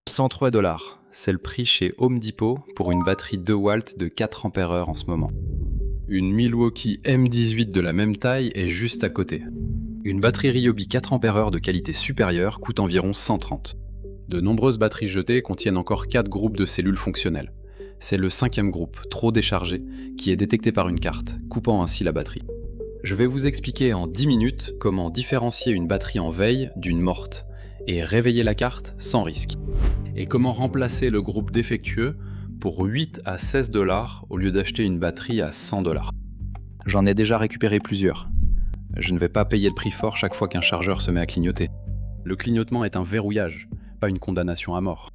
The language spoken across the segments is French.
$103, c'est le prix chez Home Depot pour une batterie 2W de 4 Ah en ce moment. Une Milwaukee M18 de la même taille est juste à côté. Une batterie Ryobi 4 Ah de qualité supérieure coûte environ 130. De nombreuses batteries jetées contiennent encore 4 groupes de cellules fonctionnelles. C'est le 5e groupe, trop déchargé, qui est détecté par une carte, coupant ainsi la batterie. Je vais vous expliquer en 10 minutes comment différencier une batterie en veille d'une morte, et réveiller la carte sans risque. Et comment remplacer le groupe défectueux pour 8 à $16 au lieu d'acheter une batterie à $100. J'en ai déjà récupéré plusieurs. Je ne vais pas payer le prix fort chaque fois qu'un chargeur se met à clignoter. Le clignotement est un verrouillage, pas une condamnation à mort.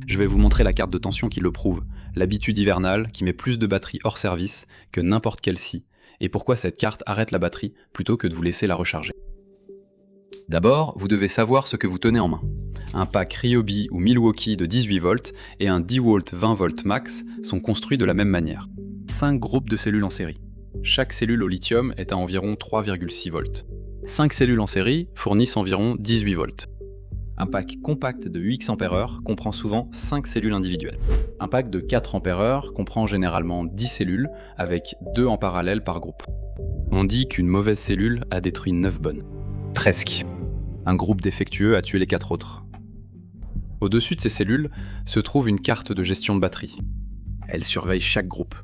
Je vais vous montrer la carte de tension qui le prouve, l'habitude hivernale qui met plus de batterie hors service que n'importe quelle scie, et pourquoi cette carte arrête la batterie plutôt que de vous laisser la recharger. D'abord, vous devez savoir ce que vous tenez en main. Un pack Ryobi ou Milwaukee de 18 volts et un DeWalt 20 volts max sont construits de la même manière. 5 groupes de cellules en série. Chaque cellule au lithium est à environ 3,6 volts. 5 cellules en série fournissent environ 18 volts. Un pack compact de 8 Ah comprend souvent 5 cellules individuelles. Un pack de 4 Ah comprend généralement 10 cellules avec 2 en parallèle par groupe. On dit qu'une mauvaise cellule a détruit 9 bonnes. Presque. Un groupe défectueux a tué les 4 autres. Au-dessus de ces cellules se trouve une carte de gestion de batterie. Elle surveille chaque groupe.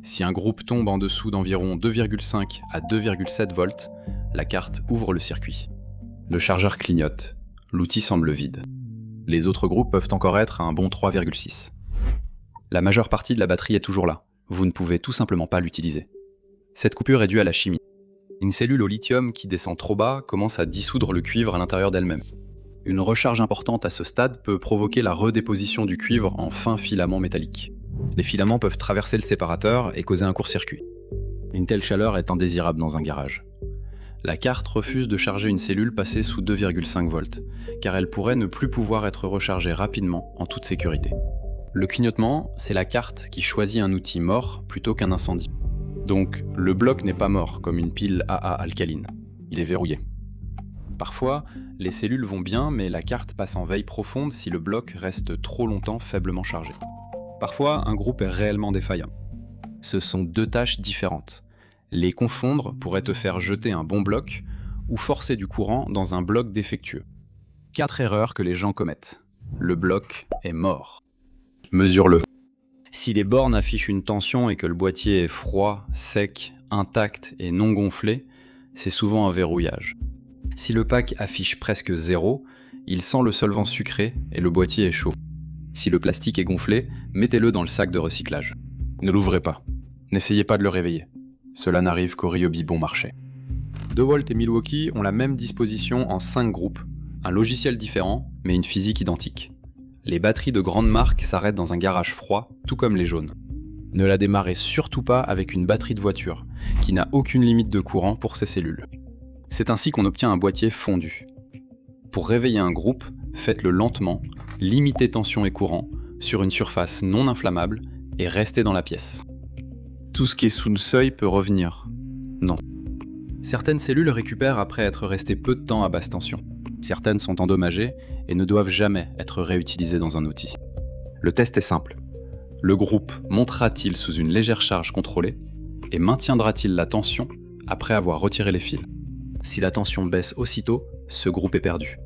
Si un groupe tombe en dessous d'environ 2,5 à 2,7 volts, la carte ouvre le circuit. Le chargeur clignote. L'outil semble vide. Les autres groupes peuvent encore être à un bon 3,6. La majeure partie de la batterie est toujours là. Vous ne pouvez tout simplement pas l'utiliser. Cette coupure est due à la chimie. Une cellule au lithium qui descend trop bas commence à dissoudre le cuivre à l'intérieur d'elle-même. Une recharge importante à ce stade peut provoquer la redéposition du cuivre en fins filaments métalliques. Les filaments peuvent traverser le séparateur et causer un court-circuit. Une telle chaleur est indésirable dans un garage. La carte refuse de charger une cellule passée sous 2,5 volts, car elle pourrait ne plus pouvoir être rechargée rapidement en toute sécurité. Le clignotement, c'est la carte qui choisit un outil mort plutôt qu'un incendie. Donc, le bloc n'est pas mort comme une pile AA alcaline. Il est verrouillé. Parfois, les cellules vont bien, mais la carte passe en veille profonde si le bloc reste trop longtemps faiblement chargé. Parfois, un groupe est réellement défaillant. Ce sont 2 tâches différentes. Les confondre pourrait te faire jeter un bon bloc ou forcer du courant dans un bloc défectueux. 4 erreurs que les gens commettent. Le bloc est mort. Mesure-le. Si les bornes affichent une tension et que le boîtier est froid, sec, intact et non gonflé, c'est souvent un verrouillage. Si le pack affiche presque 0, il sent le solvant sucré et le boîtier est chaud. Si le plastique est gonflé, mettez-le dans le sac de recyclage. Ne l'ouvrez pas. N'essayez pas de le réveiller. Cela n'arrive qu'au Ryobi bon marché. DeWalt et Milwaukee ont la même disposition en 5 groupes. Un logiciel différent, mais une physique identique. Les batteries de grandes marques s'arrêtent dans un garage froid, tout comme les jaunes. Ne la démarrez surtout pas avec une batterie de voiture, qui n'a aucune limite de courant pour ses cellules. C'est ainsi qu'on obtient un boîtier fondu. Pour réveiller un groupe, faites-le lentement, limitez tension et courant, sur une surface non inflammable, et restez dans la pièce. Tout ce qui est sous le seuil peut revenir. Non. Certaines cellules récupèrent après être restées peu de temps à basse tension. Certaines sont endommagées et ne doivent jamais être réutilisées dans un outil. Le test est simple. Le groupe montera-t-il sous une légère charge contrôlée et maintiendra-t-il la tension après avoir retiré les fils? Si la tension baisse aussitôt, ce groupe est perdu.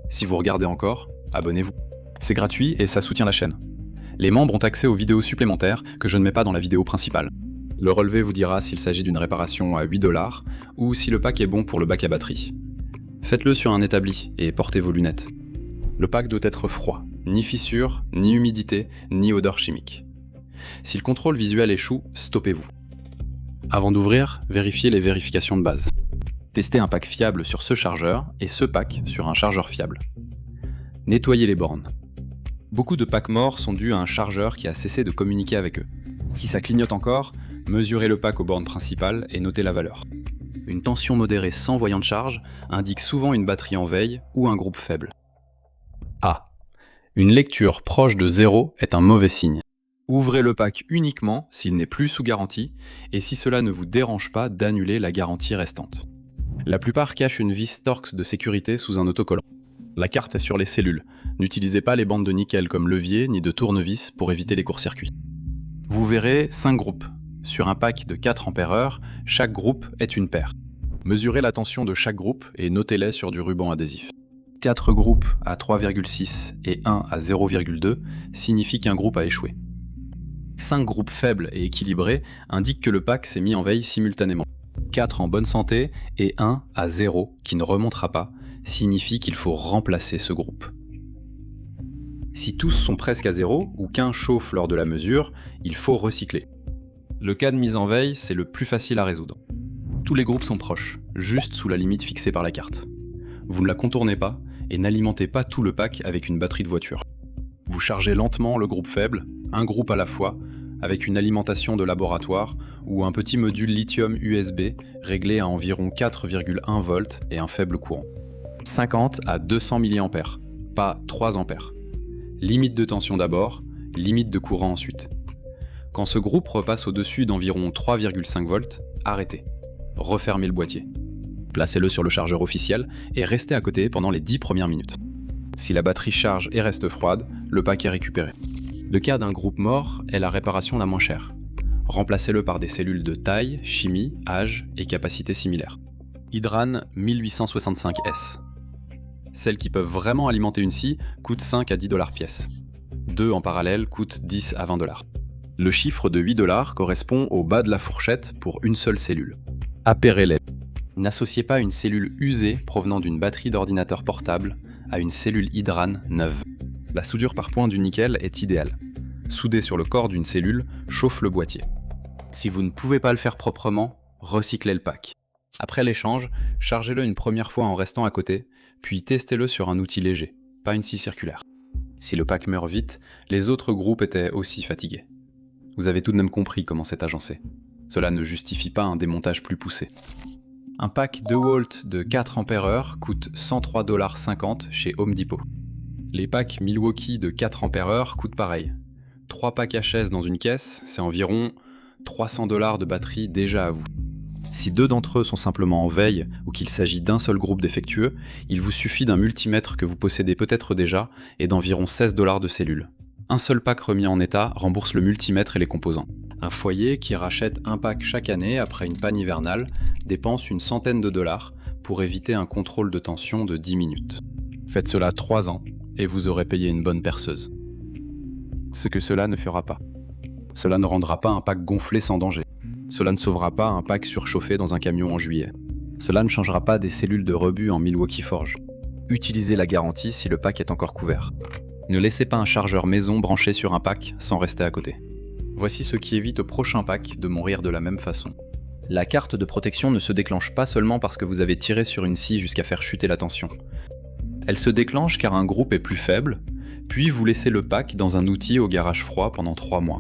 Si vous regardez encore, abonnez-vous. C'est gratuit et ça soutient la chaîne. Les membres ont accès aux vidéos supplémentaires que je ne mets pas dans la vidéo principale. Le relevé vous dira s'il s'agit d'une réparation à $8 ou si le pack est bon pour le bac à batterie. Faites-le sur un établi et portez vos lunettes. Le pack doit être froid, ni fissure, ni humidité, ni odeur chimique. Si le contrôle visuel échoue, stoppez-vous. Avant d'ouvrir, vérifiez les vérifications de base. Testez un pack fiable sur ce chargeur et ce pack sur un chargeur fiable. Nettoyez les bornes. Beaucoup de packs morts sont dus à un chargeur qui a cessé de communiquer avec eux. Si ça clignote encore, mesurez le pack aux bornes principales et notez la valeur. Une tension modérée sans voyant de charge indique souvent une batterie en veille ou un groupe faible. A. Une lecture proche de 0 est un mauvais signe. Ouvrez le pack uniquement s'il n'est plus sous garantie et si cela ne vous dérange pas d'annuler la garantie restante. La plupart cachent une vis Torx de sécurité sous un autocollant. La carte est sur les cellules. N'utilisez pas les bandes de nickel comme levier ni de tournevis pour éviter les courts-circuits. Vous verrez 5 groupes. Sur un pack de 4 ampères-heure, chaque groupe est une paire. Mesurez la tension de chaque groupe et notez-les sur du ruban adhésif. 4 groupes à 3,6 et 1 à 0,2 signifie qu'un groupe a échoué. 5 groupes faibles et équilibrés indiquent que le pack s'est mis en veille simultanément. 4 en bonne santé et 1 à 0 qui ne remontera pas signifie qu'il faut remplacer ce groupe. Si tous sont presque à 0 ou qu'un chauffe lors de la mesure, il faut recycler. Le cas de mise en veille, c'est le plus facile à résoudre. Tous les groupes sont proches, juste sous la limite fixée par la carte. Vous ne la contournez pas et n'alimentez pas tout le pack avec une batterie de voiture. Vous chargez lentement le groupe faible, un groupe à la fois, avec une alimentation de laboratoire ou un petit module lithium USB réglé à environ 4,1 volts et un faible courant. 50 à 200 mA, pas 3 ampères. Limite de tension d'abord, limite de courant ensuite. Quand ce groupe repasse au-dessus d'environ 3,5 volts, arrêtez. Refermez le boîtier. Placez-le sur le chargeur officiel et restez à côté pendant les 10 premières minutes. Si la batterie charge et reste froide, le pack est récupéré. Le cas d'un groupe mort est la réparation la moins chère. Remplacez-le par des cellules de taille, chimie, âge et capacité similaires. Hydran 1865S. Celles qui peuvent vraiment alimenter une scie coûtent 5 à 10 $ pièce. 2 en parallèle coûtent 10 à 20 $. Le chiffre de 8 $ correspond au bas de la fourchette pour une seule cellule. Appairez-les. N'associez pas une cellule usée provenant d'une batterie d'ordinateur portable à une cellule Hydran neuve. La soudure par point du nickel est idéale. Souder sur le corps d'une cellule chauffe le boîtier. Si vous ne pouvez pas le faire proprement, recyclez le pack. Après l'échange, chargez-le une première fois en restant à côté, puis testez-le sur un outil léger, pas une scie circulaire. Si le pack meurt vite, les autres groupes étaient aussi fatigués. Vous avez tout de même compris comment c'est agencé. Cela ne justifie pas un démontage plus poussé. Un pack 2 volts de 4 ampères-heure coûte 103,50 $ chez Home Depot. Les packs Milwaukee de 4 ampères-heure coûtent pareil. 3 packs HS dans une caisse, c'est environ 300 $ de batterie déjà à vous. Si 2 d'entre eux sont simplement en veille ou qu'il s'agit d'un seul groupe défectueux, il vous suffit d'un multimètre que vous possédez peut-être déjà et d'environ 16 $ de cellules. Un seul pack remis en état rembourse le multimètre et les composants. Un foyer qui rachète un pack chaque année après une panne hivernale dépense une centaine de dollars pour éviter un contrôle de tension de 10 minutes. Faites cela 3 ans et vous aurez payé une bonne perceuse. Ce que cela ne fera pas. Cela ne rendra pas un pack gonflé sans danger. Cela ne sauvera pas un pack surchauffé dans un camion en juillet. Cela ne changera pas des cellules de rebut en Milwaukee Forge. Utilisez la garantie si le pack est encore couvert. Ne laissez pas un chargeur maison branché sur un pack sans rester à côté. Voici ce qui évite au prochain pack de mourir de la même façon. La carte de protection ne se déclenche pas seulement parce que vous avez tiré sur une scie jusqu'à faire chuter la tension. Elle se déclenche car un groupe est plus faible, puis vous laissez le pack dans un outil au garage froid pendant 3 mois.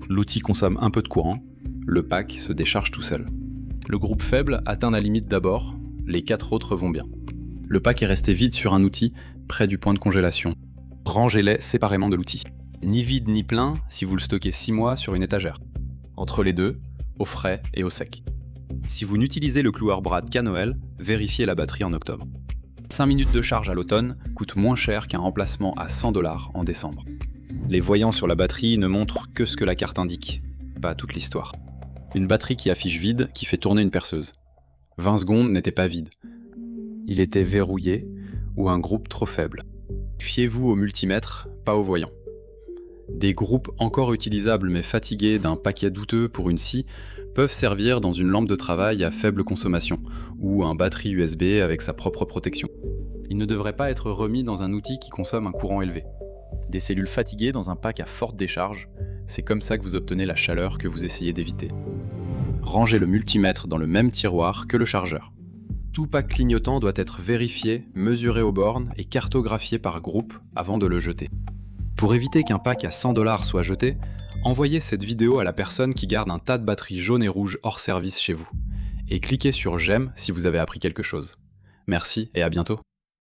L'outil consomme un peu de courant, le pack se décharge tout seul. Le groupe faible atteint la limite d'abord, les 4 autres vont bien. Le pack est resté vide sur un outil, près du point de congélation. Rangez-les séparément de l'outil. Ni vide ni plein si vous le stockez 6 mois sur une étagère. Entre les deux, au frais et au sec. Si vous n'utilisez le cloueur Brad qu'à Noël, vérifiez la batterie en octobre. 5 minutes de charge à l'automne coûtent moins cher qu'un remplacement à 100 $ en décembre. Les voyants sur la batterie ne montrent que ce que la carte indique, pas toute l'histoire. Une batterie qui affiche vide qui fait tourner une perceuse. 20 secondes n'était pas vide. Il était verrouillé ou un groupe trop faible. Fiez-vous au multimètre, pas au voyant. Des groupes encore utilisables mais fatigués d'un paquet douteux pour une scie peuvent servir dans une lampe de travail à faible consommation ou un batterie USB avec sa propre protection. Ils ne devraient pas être remis dans un outil qui consomme un courant élevé. Des cellules fatiguées dans un pack à forte décharge, c'est comme ça que vous obtenez la chaleur que vous essayez d'éviter. Rangez le multimètre dans le même tiroir que le chargeur. Tout pack clignotant doit être vérifié, mesuré aux bornes et cartographié par groupe avant de le jeter. Pour éviter qu'un pack à 100 $ soit jeté, envoyez cette vidéo à la personne qui garde un tas de batteries jaunes et rouges hors service chez vous. Et cliquez sur j'aime si vous avez appris quelque chose. Merci et à bientôt.